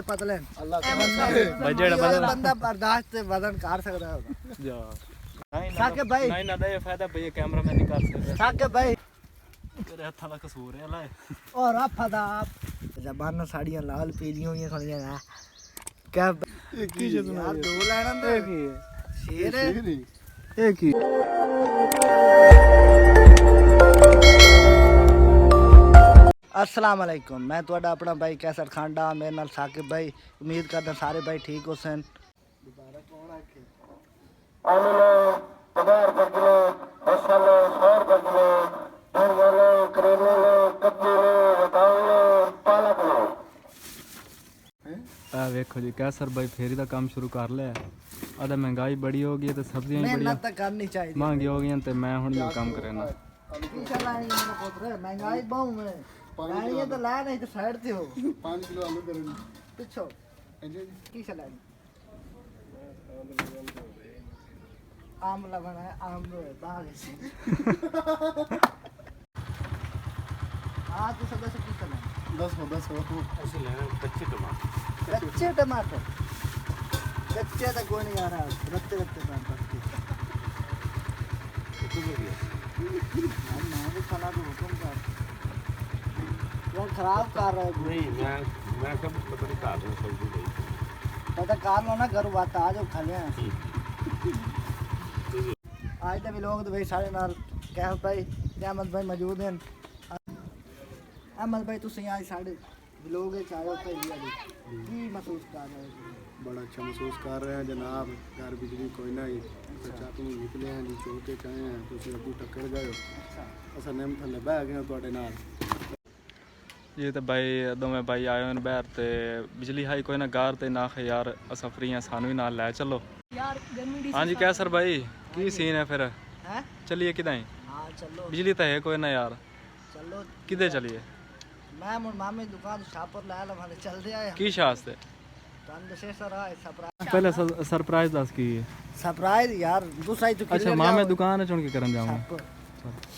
पतले बंदा बर्दाश्त वजन कर सकता है जा साकिब भाई नहीं ना दे फायदा भई कैमरा मैन नहीं कर सकता साकिब भाई तेरे हत्था दा कसूर है ला और फदा जबान साड़ियां लाल पीली हुई खड़ियां ना क्या एक ही जन यार दो लाना तो एक ही शेर है एक ही अस्सलाम वालेकुम मैं तुहाडा अपना भाई कैसर खांडा मेरे नाल साकिब भाई उम्मीद करदा सारे भाई ठीक हो सन दोबारा कौन आके आलो पगार बदलो मसाला सौर बदलो भरवालो करेलो कद्दू बताओ पालक लो आ देखो जी कैसर भाई फेरी दा काम शुरू कर लिया आदा महंगाई बड़ी हो गई है तो सब्जियां भी मेहनत तो करनी चाहिए महंगी हो गई ते मैं हुण यो काम करना इंशाल्लाह मेरा पुत्र महंगाई बहु है गाड़ियां तो ला नहीं तो साइड थे हो 5 किलो आलू करेंगे पिछो की चलानी आम लगाना है आम बाग से तो सब की चलानी 10 हो ऐसे लेना कच्चे टमाटर कच्चे तो कोई नहीं आ रहा रत्ते रत्ते मैं भी खाना तो हुक्म कर यार खराब कर रहे हो नहीं मैं कब पता नहीं कर रहा सब्जी नहीं पता कार लो ना घर बात आ जाओ खा ले आज तो भी लोग तो भाई सारे नाल कैफ भाई अहमद भाई मौजूद हैं अहमद भाई तुम आज साढ़े लोग चाहे पहली की महसूस कर रहे हो बड़ा अच्छा महसूस कर रहे हैं जनाब घर बिजली कोई नहीं अच्छा तुम निकले हैं जी चौके चाहे हैं तुम अभी टक्कर गए हो असा नेम थले बह गए ਤੁਹਾਡੇ ਨਾਲ ये तो भाई दोवें भाई आए हैं बाहर ते बिजली हाई कोई ना गार ते ना यार असा फ्री हैं सानू भी नाल ले चलो यार गर्मी हाँ जी कैसर भाई की सीन है फिर हैं चलिए किदाई हां चलो बिजली तो है कोई ना यार चलो किदे चलिए मैं मुन मामे दुकान शापर ला ला वाले चल दे आया की शास्ते तंद से सर है सरप्राइज पहले सरप्राइज दस की है सरप्राइज यार दूसरा ही तो अच्छा मामे दुकान है चुन के करन जाऊंगा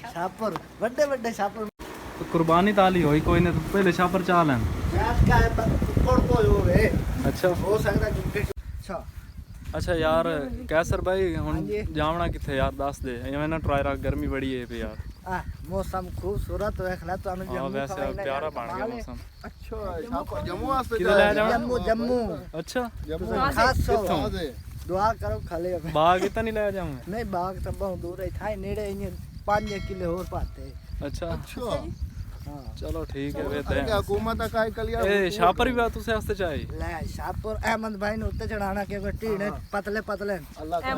शापर बड़े बड़े शापर तो कुर्बानी ताली होई कोई ने तो पहले शापर चा लें गैस का है कोड़ को हो रे अच्छा हो सकता है अच्छा अच्छा यार कैसर भाई हाँ हुन जी। जावना किथे यार दस दे एवें ना ट्राई रख गर्मी बड़ी है पे यार मौसम खूबसूरत है खला तो हमें हां वैसे प्यारा बन गया मौसम अच्छा जम्मू वास्ते किधर ले जाओ जम्मू जम्मू अच्छा जम्मू खास सो कित्थों? दुआ करो खाले बाग इतना नहीं ले जाऊं नहीं बाग तो बहुत दूर है था नेड़े इन 5 किलो और पाते अच्छा अच्छा हां चलो ठीक है वे अरे ते हुकूमत का काय कलिया ए शापर भी बात तुसे वास्ते चाहिए ले शापर अहमद भाई ने उत्ते चढ़ाना क्योंकि टीने पतले पतले अल्लाह का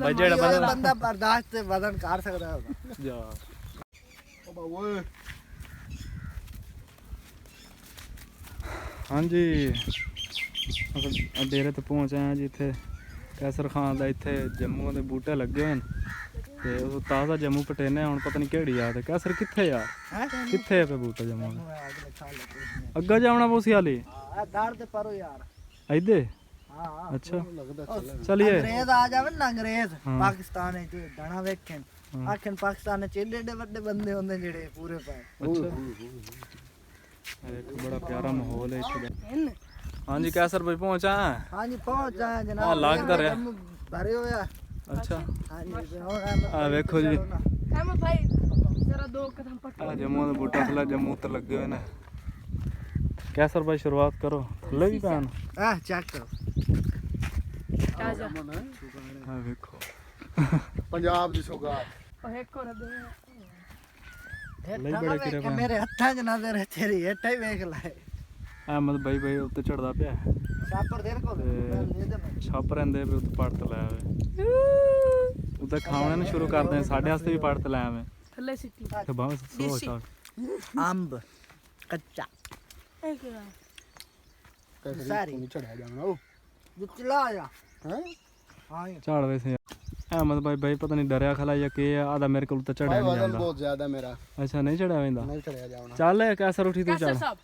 भाई जेड़ा बंदा बर्दाश्त वजन कर सकता है जा ओ बाबू हाँ जी अस डेरे ते पहुंच आए हैं जी इत्थे कैसर खान दा इत्थे जम्मू दे बूटे लगे हैं ते उस ताज़ा जम्मू पटेने हुन पता नहीं केड़ी याद है कैसर कित्थे यार हैं कित्थे पे बूटा जम्मू अग्गा जावना पौसी हाली दाड़ ते परो यार इदे हां हां अच्छा लगदा चलिए अंग्रेज आ जावे ना अंग्रेज हाँ। पाकिस्तान है ते दाना वेखन आखन पाकिस्तान में चेडे एडे बड़े बंदे होंदे जेड़े पूरे पाए एक बड़ा प्यारा माहौल है इत्थे हाँ जी कैसर भाई पहुंचा हां जी पहुंच जाए जनाब हाँ, लागदा रहा। जम्मू भरे होया अच्छा हां जी और आ देखो जी अहमद भाई जरा 2 कदम पट आ जम्मू दे बूटा थल्ले जम्मू ते लगे हुए ने कैसर भाई शुरुआत करो थल्ले भी पैन चेक करो आजा हाँ देखो पंजाब दी सौगात और एक और दे लई बड़े किरे पैन मेरे हत्था च ना दे तेरी हेठा ही वेख ले अहमद भाई भाई उत्ते चढ़दा पिया शापर देर को ले दे छाप रहिंदे पे उत्ते पड़ ते लै आवे उत्ते खावणे ने शुरू कर दे साडे वास्ते भी पड़ ते लै आवे थल्ले सिटी ते बाहर सो छाप अंब कच्चा एक सारी नहीं चढ़ा जाना ओ जो चला आया हैं हां झाड़ वैसे अहमद भाई भाई पता नहीं डरिया खला या के आधा मेरे को उत्ते चढ़िया भाई नहीं वजन जांदा बहुत ज्यादा मेरा अच्छा नहीं चढ़िया वेंदा नहीं चढ़ा जाना चल कैसर उठी तू कैसर चल साहब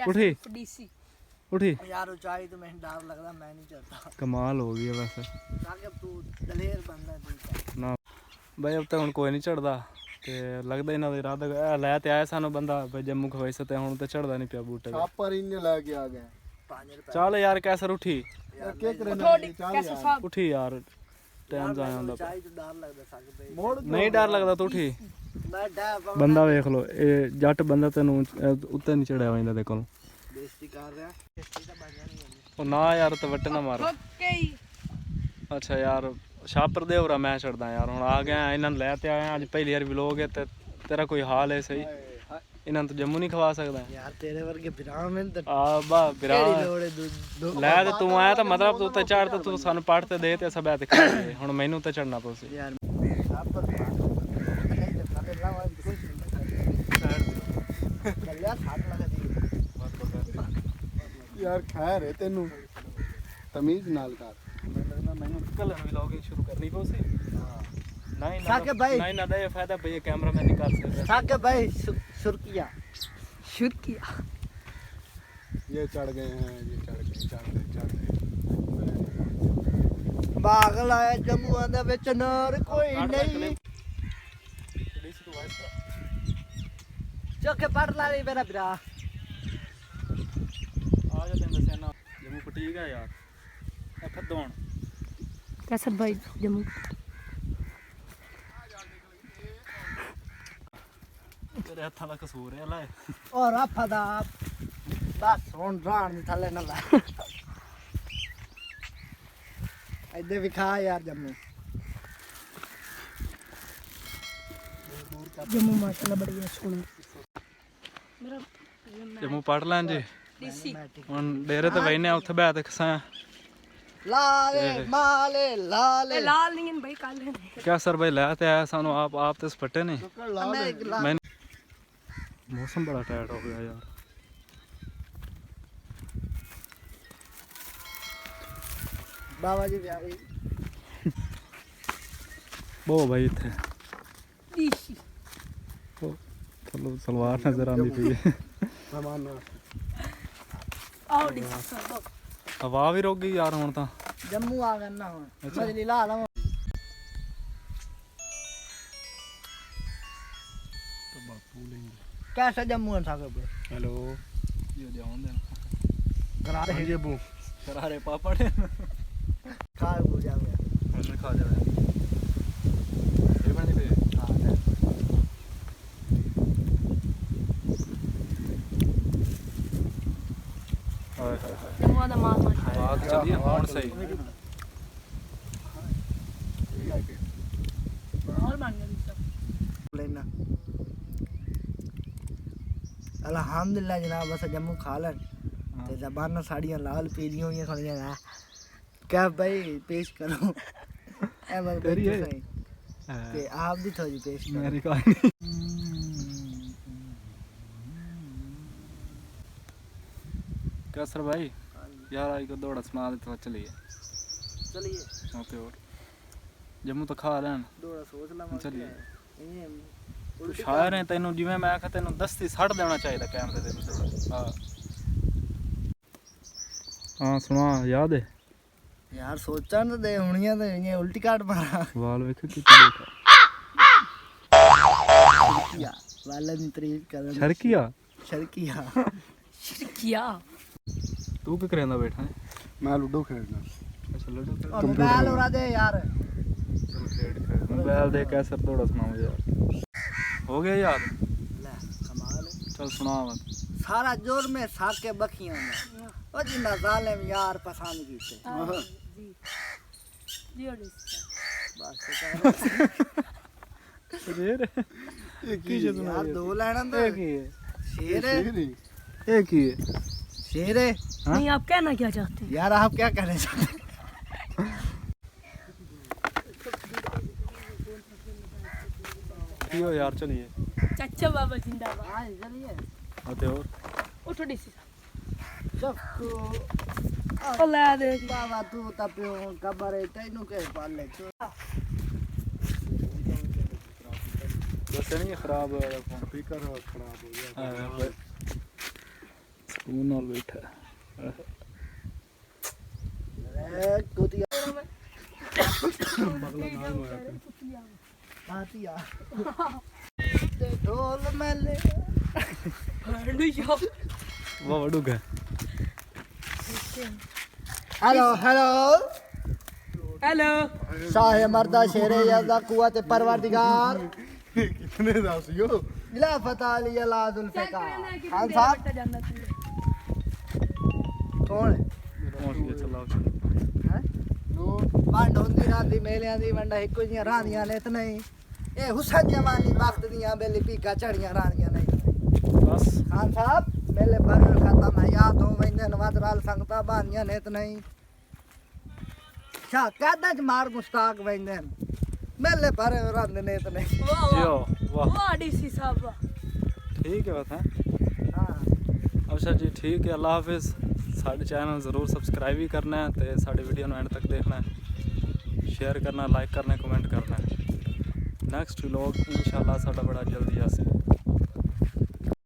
उठी। डीसी उठी यार ऊंचाई तो मैं डर लगदा मैं नहीं चढ़ता कमाल हो गई है वैसे ताकि तू दलेर बंदा तू ना भाई अब तक हुन कोई नहीं चढ़दा ਤੇ ਲੱਗਦਾ ਇਹਨਾਂ ਦਾ ਇਰਾਦਾ ਇਹ ਲੈ ਤੇ ਆਇਆ ਸਾਨੂੰ ਬੰਦਾ ਬਈ ਜੰਮੂ ਖਵਾਈ ਸਤੇ ਹੁਣ ਤੇ ਚੜਦਾ ਨਹੀਂ ਪਿਆ ਬੂਟੇ ਤੇ। छापर इन्हें लेके आ गए 5 रुपए ਚੱਲ ਯਾਰ ਕੈਸਰ ਉੱਠੀ यार क्या करे ना थोड़ी चल कैसे यार साहब ਉੱਠੀ ਯਾਰ ਟਾਈਮ ਜਾਇਆ ਹੁੰਦਾ ਚਾਹੀ ਤੋਂ ਡਰ ਲੱਗਦਾ ਸਾਕੇ ਭਾਈ मोड़ ਨਹੀਂ ਡਰ ਲੱਗਦਾ ਤੂੰ ਉੱਠੀ ਮੈਂ ਡਰ ਬੰਦਾ ਵੇਖ ਲੋ ਇਹ ਜੱਟ ਬੰਦਾ ਤੈਨੂੰ ਉੱਤੇ ਨਹੀਂ ਚੜਿਆ ਹੋਇਆ ਇਹਦੇ ਕੋਲ ਬੇਇੱਜ਼ਤੀ ਕਰ ਰਿਹਾ ਬੇਇੱਜ਼ਤੀ ਤਾਂ ਬਣ ਜਾਣੀ ਹੈ ਉਹ ਨਾ ਯਾਰ ਤੇ ਵੱਟ ਨਾ ਮਾਰ ओके ਅੱਛਾ ਯਾਰ ਛਾਪਰ ਦੇ ਹੋਰਾ ਮੈਂ ਛੱਡਦਾ ਯਾਰ ਹੁਣ ਆ ਗਿਆ ਇਹਨਾਂ ਨੂੰ ਲੈ ਤੇ ਆਇਆ ਅੱਜ ਪਹਿਲੀ ਵਾਰ ਵਲੋਗ ਹੈ ਤੇ ਤੇਰਾ ਕੋਈ ਹਾਲ ਹੈ ਸਹੀ ਇਹਨਾਂ ਨੂੰ ਤਾਂ ਜੰਮੂ ਨਹੀਂ ਖਵਾ ਸਕਦਾ ਯਾਰ ਤੇਰੇ ਵਰਗੇ ਵਿਰਾਮ ਮੈਂ ਤਾਂ ਆ ਬਾ ਬਿਰਾ ਕਿਹੜੀ ਲੋੜ ਹੈ ਦੋ ਲੈ ਤੇ ਤੂੰ ਆਇਆ ਤਾਂ ਮਤਲਬ ਤੂੰ ਤੇ ਚੜ ਤੇ ਤੂੰ ਸਾਨੂੰ ਪੜ ਤੇ ਦੇ ਤੇ ਸਭ ਐ ਤੇ ਖਾ ਲਈਏ। ਹੁਣ ਮੈਨੂੰ ਤੇ ਚੜਨਾ ਪਊ ਯਾਰ ਆਪ ਪਰ ਨਹੀਂ ਤੇ ਸਾਡੇ ਲਾਵਾ ਕੁਝ ਚੱਲਿਆ ਸਾਥ ਲਗਾ ਦੀ यार खैर है तेनू तमीज नाल कर ਮੈਨੂੰ ਕੱਲ ਵਲੋਗਿੰਗ ਸ਼ੁਰੂ ਕਰਨੀ ਪਊ ਸੀ ਨਹੀਂ ਸਾਕੇ ਭਾਈ। ਨਹੀਂ ਨਾ ਦਾ ਇਹ ਫਾਇਦਾ ਭਈ ਕੈਮਰਾਮੈਨ ਨਹੀਂ ਕਰ ਸਕਦਾ ਸਾਕੇ ਭਾਈ ਸੁਰਕੀਆ शुरू किया ये चढ़ गए हैं ये चढ़ गए ਬਾਗਲ ਆਇਆ ਜੰਮੂਆਂ ਦੇ ਵਿੱਚ ਨਰ ਕੋਈ ਨਹੀਂ ਚੋਕੇ ਪੜ ਲਾ ਲਈ ਮੇਰਾ ਵੀਰਾ ਆ ਜਾ ਤੈਨੂੰ ਦੱਸਿਆ ਨਾ ਜੰਮੂ ਫਟੀਕ ਆ ਯਾਰ ਇਹ ਖਦੋਣ कैसर भाई जम्मू ਤੇਰੇ ਹੱਥਾਂ ਦਾ ਕਸੂਰ ਹੈ ਲੈ ਔਰ ਆਫਦਾ ਬਸ ਹੁਣ ਰਾਣ ਦੇ ਥੱਲੇ ਨਾ ਲਾ ਇੱਧੇ ਵਿਖਾ ਯਾਰ ਜੰਮੂ जम्मू माशाल्लाह बढ़िया सोना मेरा ਜੰਮੂ ਪੜ ਲੈਣ ਜੀ डीसी ਹੁਣ ਡੇਰੇ ਤੇ ਬੈਠਨੇ ਆ ਉੱਥੇ ਬੈਠ ਕੇ ਖਸਾਂ ਲਾਲੇ ਮਾਲੇ ਲਾਲੇ लाल नहीं है भाई काले ਕਿਆ ਸਰ ਭਾਈ ਲੈ ਤੇ ਆਇਆ ਸਾਨੂੰ ਆਪ ਤੇ ਸਪੱਟੇ ਨੇ ਮੈਂ ਮੈਂ ਮੌਸਮ ਬੜਾ ਟਾਇਟ ਹੋ ਗਿਆ ਯਾਰ ਬਾਬਾ ਜੀ ਵਿਆਹ ਗਈ ਬੋ ਭਾਈ ਇੱਥੇ डीसी ਉਹ ਚਲੋ ਸਲਵਾਰ ਨਜ਼ਰ ਆਉਂਦੀ ਪਈ ਹੈ मेहमान आओ डीसी ਹਵਾ ਵੀ ਰੁਕ ਗਈ ਯਾਰ ਹੁਣ ਤਾਂ ਜੰਮੂ ਆ ਗਏ ਨਾ ਹੁਣ ਮਜਲੀ ਲਾ ਲਵਾਂ कैसा जम्मू है साके पे ਹੈਲੋ ਇਹ ਜਾਉਂ ਦੇ करा रहे ये बू ਕਰਾਰੇ ਪਾਪੜ खा हो जावे ਉਹਨੇ ਖਾ ਜਾਣਾ ਇਹ ਬਣੀ ਤੇ ਹਾਏ ਹਾਏ ਹਾਏ जम्मू का माल मार ਬਾਤ ਚੱਲੀ ਹੁਣ ਸਹੀ और मान गया डीसी लेना अल्हम्दुलिल्लाह जनाब बस जम्मू खा लन ते जबाना साड़ियां लाल पीलियां हुई खड़ियां ना क्या भाई पेश करो ए बस तेरी है? ते आप भी थोड़ी पेश करो ਮੇਰੀ ਕਹਾਣੀ कसर भाई यार आई को दौड़ा सुना दे तो चलिए चलिए ओके और जम्मू तो खा लेन थोड़ा सोच ला चलिए। ये तू शायर है तेनू जिवें मैं आखा तेनू दस्ती सड़ देना चाहिए कैमरे दे विच हां हां सुना याद है यार सोचा ना दे हुनिया तो ये उल्टी काट मारा वाल वेख कितने देखा या वालन तरीफ कर शर्किया शर्किया किया तू क्या करेंदा बैठा है मैं लूडो खेलना अच्छा लड्डू खेल और मोबाइल उड़ा दे यार चल खेल मोबाइल दे कैसर थोड़ा सुनाओ यार हो गया याद ले कमाल है चल सुना मत सारा जोर में साके बखियां में ओ जिंदा जालिम यार पसंद कीते जी जी और डीसी बस शेर ये की यार दो लेना तो की है शेर है ये की है शेर है हाँ? नहीं आप कहना क्या चाहते हैं यार आप क्या कहना चाहते हैं पियो यार चलिए चाचा बाबा जिंदाबाद हाँ चलिए आते और उठो डीसी सबको ओ ला दे बाबा तू तपियो कबर है तैनू के पाले तू बस नहीं खराब हो गया फोन स्पीकर खराब हो गया स्पून और बैठा ए कुतिया हाथिया वो वडूगा हेलो हेलो हेलो शाह मर्दा शेरे यज़्दा कुव्वत परवरदिगार कितने दासियो खिलाफत अली अला जुल्फ़िकार खान साहब कौन है चलाओ हैं वंड हुंदी रांदी मेलियां दी वंडा इक्को जियां रांदियां ने इतना ही ए हुसन जवानी वक्त दियां बेली पीका चढ़ियां रांदियां नहीं बस खान साहब मेले पर खत्म है याद हो वेंदे नवादराल संगता बानियां ने इतना ही शाह कहदा च मार मुश्ताक वेंदे मेले पर रंद ने इतने जियो वाह वाह डीसी साहब ठीक है बता हां अच्छा जी ठीक है अल्लाह हाफिज़ साढ़े चैनल ज़रूर सब्सक्राइब भी करना है तो साढ़े वीडियो एंड तक देखना है शेयर करना लाइक करना कमेंट करना है नेक्स्ट व्लॉग इंशाल्लाह साढ़ा बड़ा जल्दी आसे